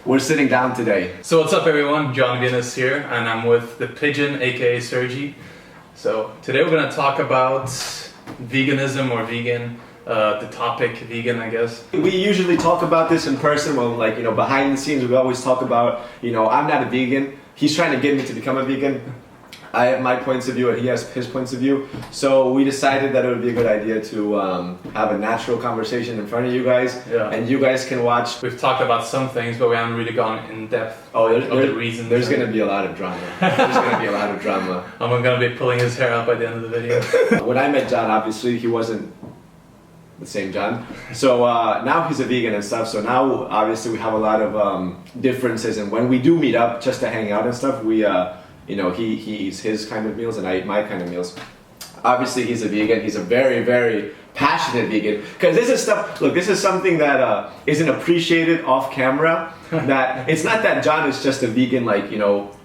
we're sitting down today. So what's up everyone, Jon Venus here, and I'm with the Pigeon, aka Sergi. So today we're going to talk about veganism or vegan, the topic vegan, I guess. We usually talk about this in person when, like, behind the scenes we always talk about, I'm not a vegan. He's trying to get me to become a vegan. I have my points of view and he has his points of view. So we decided that it would be a good idea to have a natural conversation in front of you guys. Yeah. And you guys can watch. We've talked about some things, but we haven't really gone in depth the reasons. There's going to be a lot of drama. There's going to be a lot of drama. I'm going to be pulling his hair out by the end of the video. When I met Jon, obviously he wasn't the same Jon. So now he's a vegan and stuff. So now obviously we have a lot of differences. And when we do meet up just to hang out and stuff, we... he eats his kind of meals and I eat my kind of meals. Obviously he's a vegan. He's a very, very passionate vegan. Because this is stuff, look, this is something that isn't appreciated off camera. That it's not that Jon is just a vegan, like,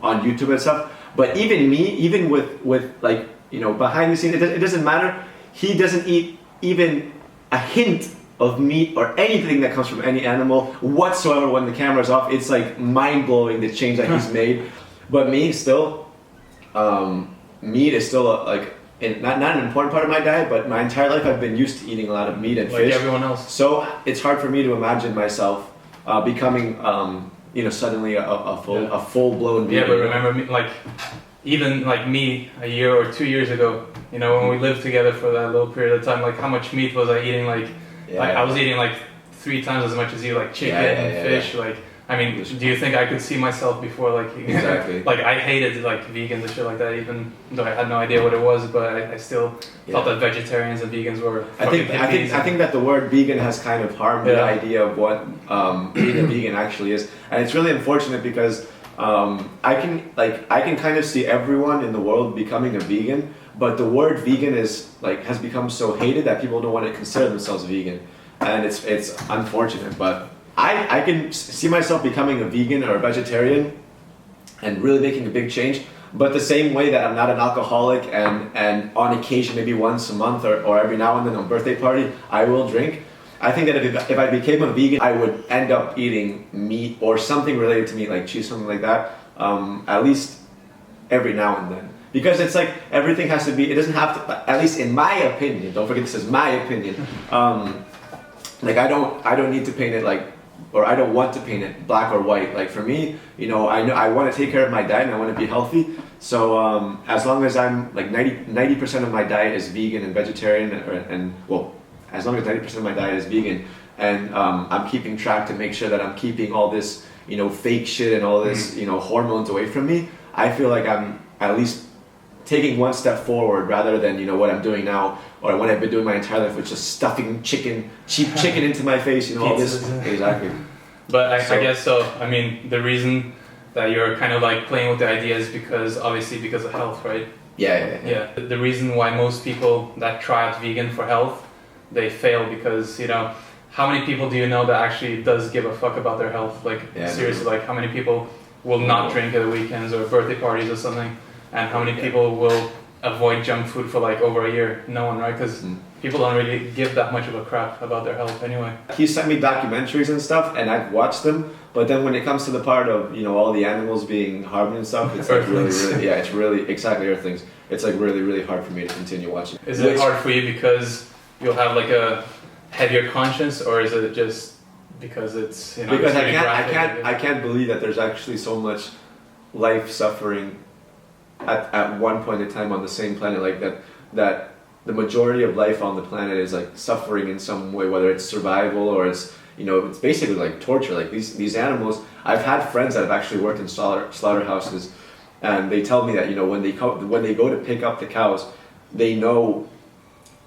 on YouTube and stuff. But even me, even with like, behind the scenes, it doesn't matter. He doesn't eat even a hint of meat or anything that comes from any animal whatsoever when the camera's off. It's like mind-blowing the change that he's made. But me, still, meat is still not an important part of my diet, but my entire life I've been used to eating a lot of meat and fish. Like everyone else. So it's hard for me to imagine myself becoming, suddenly a full-blown vegan. Yeah, but remember, even me a year or 2 years ago, when we lived together for that little period of time, how much meat was I eating? I was eating 3 times as much as you, chicken and fish, do you think I could see myself before Exactly. I hated vegans and shit like that, even though I had no idea what it was, but I still thought that vegetarians and vegans were I think that the word vegan has kind of harmed the idea of what being a vegan actually is, and it's really unfortunate because I can kind of see everyone in the world becoming a vegan, but the word vegan has become so hated that people don't want to consider themselves vegan, and it's unfortunate, but I can see myself becoming a vegan or a vegetarian and really making a big change, but the same way that I'm not an alcoholic and on occasion, maybe once a month or every now and then on a birthday party, I will drink. I think that if I became a vegan, I would end up eating meat or something related to meat, like cheese, something like that, at least every now and then. Because it's everything has to be, it doesn't have to, at least in my opinion, don't forget this is my opinion, I don't need to paint it or I don't want to paint it black or white. For me, I know I want to take care of my diet and I want to be healthy. So as long as I'm 90% of my diet is vegan and vegetarian, as long as 90% of my diet is vegan, and I'm keeping track to make sure that I'm keeping all this, fake shit and all this, hormones away from me, I feel like I'm at least taking one step forward rather than, what I'm doing now or what I've been doing my entire life, which is stuffing cheap chicken into my face, all this. Exactly. But I guess so. The reason that you're kind of playing with the idea is because of health, right? Yeah. The reason why most people that try out vegan for health, they fail because, how many people do you know that actually does give a fuck about their health? Seriously, how many people will not drink at the weekends or birthday parties or something? And how many people will avoid junk food for over a year? No one, right? Because people don't really give that much of a crap about their health anyway. He sent me documentaries and stuff, and I've watched them. But then when it comes to the part of all the animals being harmed and stuff, it's really, it's really exactly Earthlings. It's really, really hard for me to continue watching. Is it hard for you because you'll have a heavier conscience, or is it just because it's because I can't believe that there's actually so much life suffering at one point in time on the same planet, that the majority of life on the planet is suffering in some way, whether it's survival or it's it's basically torture. These animals, I've had friends that have actually worked in slaughterhouses, and they tell me that when they go to pick up the cows, they know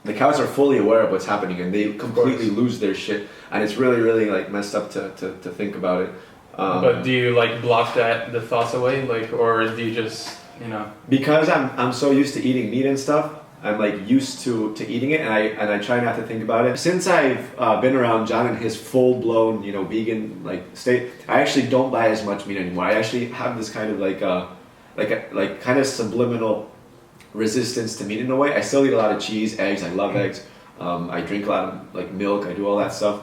the cows are fully aware of what's happening and they completely lose their shit, and it's really, really messed up to think about it. But do you block the thoughts away, or do you just Because I'm so used to eating meat and stuff, I'm used to eating it, and I try not to think about it. Since I've been around Jon in his full-blown vegan state, I actually don't buy as much meat anymore. I actually have this kind of kind of subliminal resistance to meat in a way. I still eat a lot of cheese, eggs. I love eggs. I drink a lot of milk. I do all that stuff.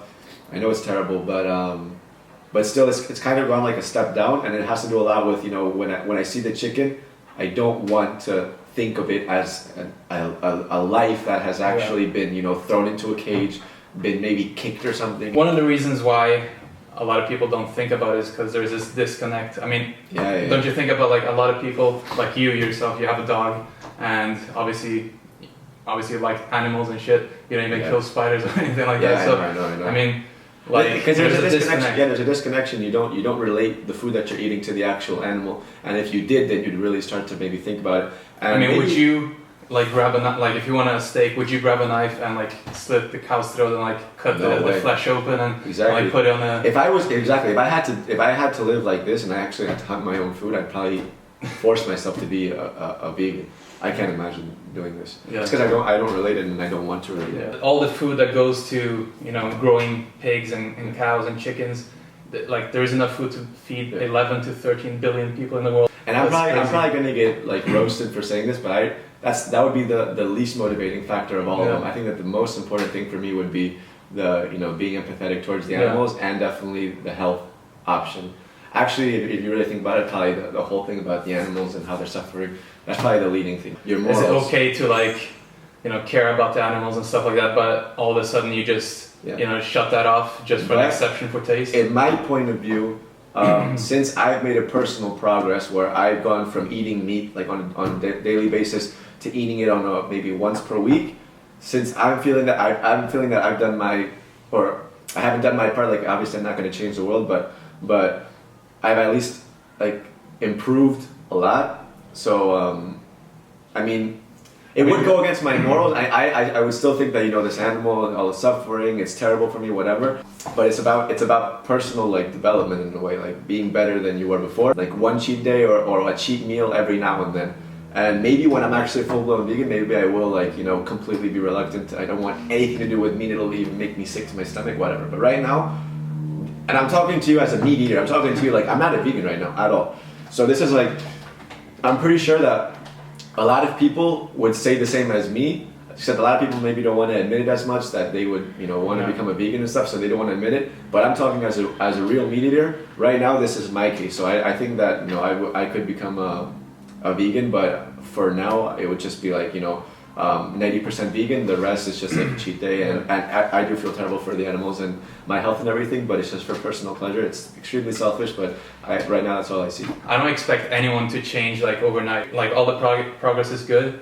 I know it's terrible, but but still it's kind of gone like a step down, and it has to do a lot with, you know, when I see the chicken, I don't want to think of it as a life that has actually been, you know, thrown into a cage, been maybe kicked or something. One of the reasons why a lot of people don't think about it is because there's this disconnect. I mean, don't you think about like a lot of people, like you yourself, you have a dog, and obviously you like animals and shit. You don't even kill spiders or anything like that. So I know. I mean, like, because there's a disconnection. Yeah, there's a disconnection. You don't relate the food that you're eating to the actual animal, and if you did, then you'd really start to maybe think about it. And I mean, would you like grab a knife? Like, if you want a steak, would you grab a knife and like slit the cow's throat and like cut the flesh open and like put it on a? If I had to live like this and I actually had to hunt my own food, I'd probably force myself to be a vegan. I can't imagine doing this. Yeah. It's because I don't relate it, and I don't want to relate it. All the food that goes to, you know, growing pigs and cows and chickens, like there is enough food to feed 11 to 13 billion people in the world. And I'm probably gonna get like roasted for saying this, but that would be the least motivating factor of all of them. I think that the most important thing for me would be the, you know, being empathetic towards the animals, and definitely the health option. Actually, if you really think about it, probably the whole thing about the animals and how they're suffering, that's probably the leading thing. Your morals. Is it okay to like, you know, care about the animals and stuff like that, but all of a sudden you just, you know, shut that off just for an exception for taste? In my point of view, since I've made a personal progress where I've gone from eating meat like on a daily basis to eating it on maybe once per week, since I'm feeling that I've done my, or I haven't done my part. Like, obviously I'm not going to change the world, but I've at least like improved a lot. So I mean, it would go against my morals. I would still think that, you know, this animal and all the suffering, it's terrible for me, whatever. But it's about personal like development in a way, like being better than you were before. Like one cheat day or a cheat meal every now and then. And maybe when I'm actually a full-blown vegan, maybe I will, like, you know, completely be reluctant. I don't want anything to do with meat. It'll even make me sick to my stomach, whatever. But right now, and I'm talking to you as a meat eater, I'm talking to you like I'm not a vegan right now at all. So this is like, I'm pretty sure that a lot of people would say the same as me, except a lot of people maybe don't want to admit it as much, that they would, you know, want to become a vegan and stuff, so they don't want to admit it. But I'm talking as a real meat eater. Right now, this is my case. So I think that, you know, I could become a vegan, but for now, it would just be like, you know, 90% vegan, the rest is just like a cheat day, and I do feel terrible for the animals and my health and everything, but it's just for personal pleasure. It's extremely selfish, but right now that's all I see. I don't expect anyone to change like overnight. Like, all the progress is good,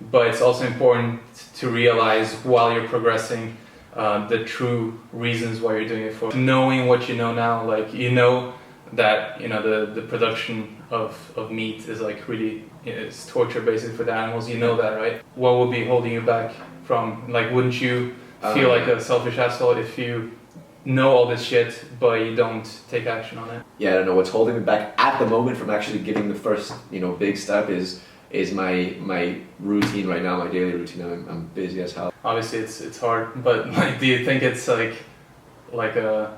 but it's also important to realize while you're progressing the true reasons why you're doing it for. Knowing what you know now, like, you know that, you know, the production of meat is like really, it's torture basically for the animals. You know that, right? What would be holding you back from, like, wouldn't you feel like a selfish asshole if you know all this shit but you don't take action on it? Yeah, I don't know. What's holding me back at the moment from actually giving the first, you know, big step is my routine right now, my daily routine. I'm busy as hell. Obviously it's hard, but like, do you think it's like a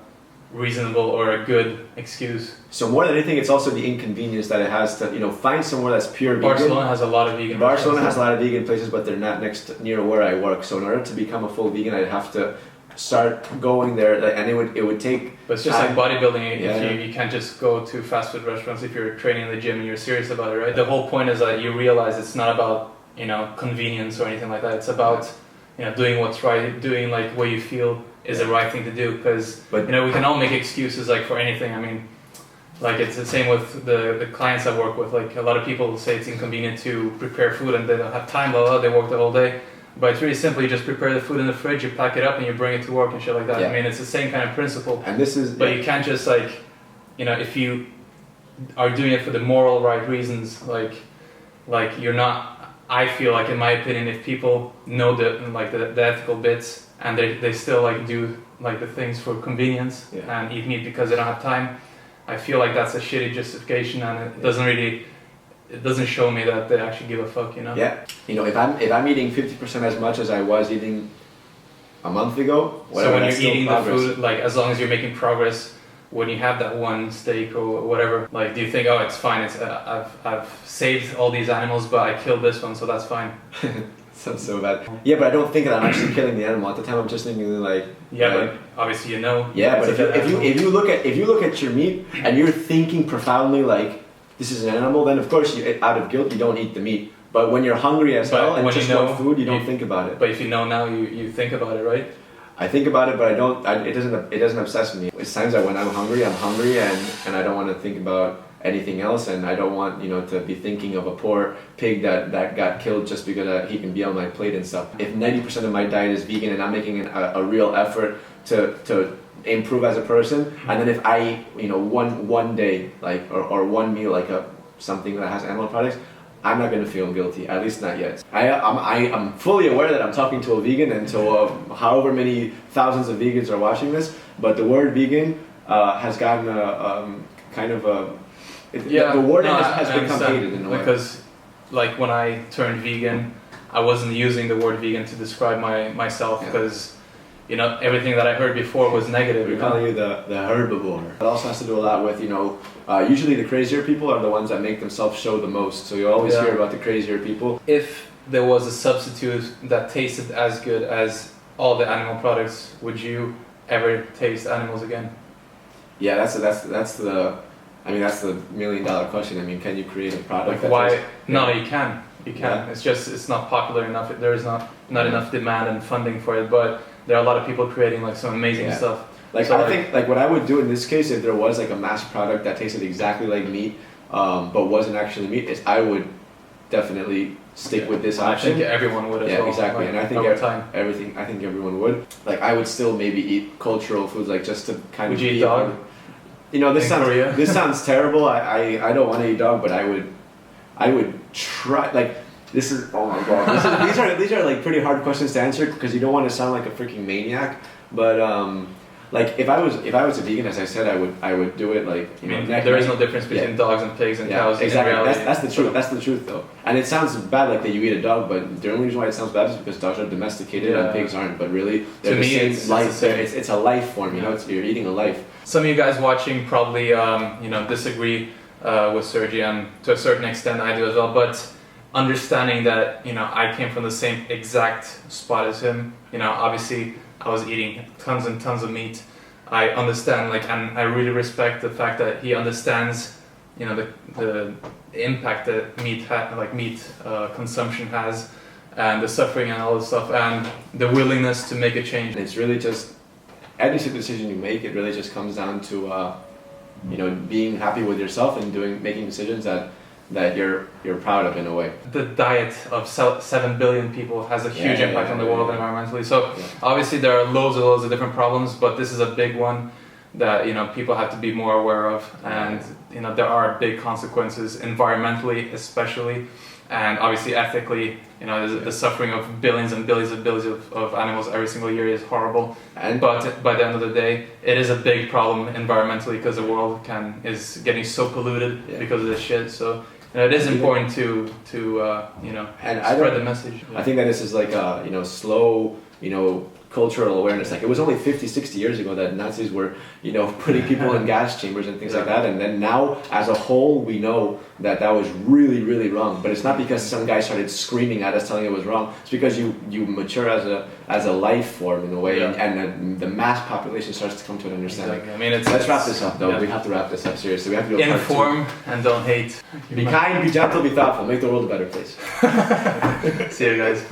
reasonable or a good excuse? So more than anything, it's also the inconvenience that it has to, you know, find somewhere that's pure vegan. Barcelona has a lot of vegan places, but they're not near where I work. So in order to become a full vegan, I'd have to start going there, and it would take. But it's just like bodybuilding. If you can't just go to fast food restaurants if you're training in the gym and you're serious about it, right? The whole point is that you realize it's not about, you know, convenience or anything like that. It's about, you know, doing what's right, doing like what you feel is the right thing to do, because, you know, we can all make excuses like for anything. I mean, like, it's the same with the clients I work with. Like, a lot of people say it's inconvenient to prepare food and they don't have time, blah, blah, they work the whole day. But it's really simple. You just prepare the food in the fridge, you pack it up, and you bring it to work and shit like that. I mean, it's the same kind of principle. And this is, but you can't just, like, you know, if you are doing it for the moral right reasons, like you're not. I feel like, in my opinion, if people know the ethical bits, and they still like do like the things for convenience and eat meat because they don't have time, I feel like that's a shitty justification, and it doesn't show me that they actually give a fuck, you know? Yeah. You know, if I'm eating 50% as much as I was eating a month ago, whatever, so when you're eating the food, like, as long as you're making progress, when you have that one steak or whatever, like, do you think, oh, it's fine, I've saved all these animals, but I killed this one, so that's fine? Sounds so bad. Yeah, but I don't think that I'm actually killing the animal. At the time, I'm just thinking like. Yeah, like, but obviously you know. Yeah, but if you look at your meat and you're thinking profoundly like this is an animal, then of course out of guilt you don't eat the meat. But when you're hungry as hell and just want food, you don't think about it. But if you know now, you think about it, right? I think about it, but I don't. It doesn't obsess me. It's times that when I'm hungry, and I don't want to think about anything else, and I don't want to be thinking of a poor pig that got killed just because he can be on my plate and stuff. If 90% of my diet is vegan and I'm making a real effort to improve as a person, and then if I one day like or one meal like something that has animal products, I'm not going to feel guilty, at least not yet. I'm fully aware that I'm talking to a vegan and to however many thousands of vegans are watching this, but the word vegan has gotten a kind of a... the word has become hated in a way. Because like when I turned vegan, I wasn't using the word vegan to describe myself because everything that I heard before was negative. We're calling you the herbivore. It also has to do a lot with usually the crazier people are the ones that make themselves show the most. So you always hear about the crazier people. If there was a substitute that tasted as good as all the animal products, would you ever taste animals again? Yeah, that's the $1 million question. I mean, can you create a product? Like why? No, you can. You can. Yeah. It's just it's not popular enough. There is not enough demand and funding for it. But there are a lot of people creating like some amazing stuff. Like I think like what I would do in this case, if there was like a mass product that tasted exactly like meat, but wasn't actually meat, is I would definitely stick with this option. I think everyone would as well. Yeah, exactly. Like, and I think I think everyone would. Like I would still maybe eat cultural foods, like just to kind of. Would you eat dog? This sounds terrible. I don't want to eat dog, but I would try. Like this is oh my god. These are like pretty hard questions to answer because you don't want to sound like a freaking maniac. But like if I was a vegan, as I said, I would do it like there is no difference between dogs and pigs and cows. Exactly. That's the truth. That's the truth though. And it sounds bad like that you eat a dog, but the only reason why it sounds bad is because dogs are domesticated and pigs aren't. But really, they're to me, it's life. It's a life form. You're eating a life. Some of you guys watching probably disagree with Sergi, and to a certain extent I do as well. But understanding that I came from the same exact spot as him. Obviously I was eating tons and tons of meat. I understand and I really respect the fact that he understands the impact that meat consumption has, and the suffering and all this stuff, and the willingness to make a change. It's really just any decision you make. It really just comes down to being happy with yourself and making decisions that you're proud of in a way. The diet of 7 billion people has a huge impact on the world environmentally. So obviously there are loads of different problems, but this is a big one that people have to be more aware of, and there are big consequences environmentally especially, and obviously ethically. The suffering of billions and billions and billions of animals every single year is horrible. But by the end of the day, it is a big problem environmentally because the world is getting so polluted because of this shit. So it is important to spread the message. I think that this is like a slow cultural awareness. Like it was only 50-60 years ago that Nazis were putting people in gas chambers and things like that, and then now as a whole we know that was really, really wrong. But it's not because some guy started screaming at us telling it was wrong. It's because you mature as a life form in a way, and the mass population starts to come to an understanding. Exactly. Let's wrap this up though. We have to wrap this up seriously. We have to do inform and don't hate. Be kind, be gentle, be thoughtful. Make the world a better place. See you guys.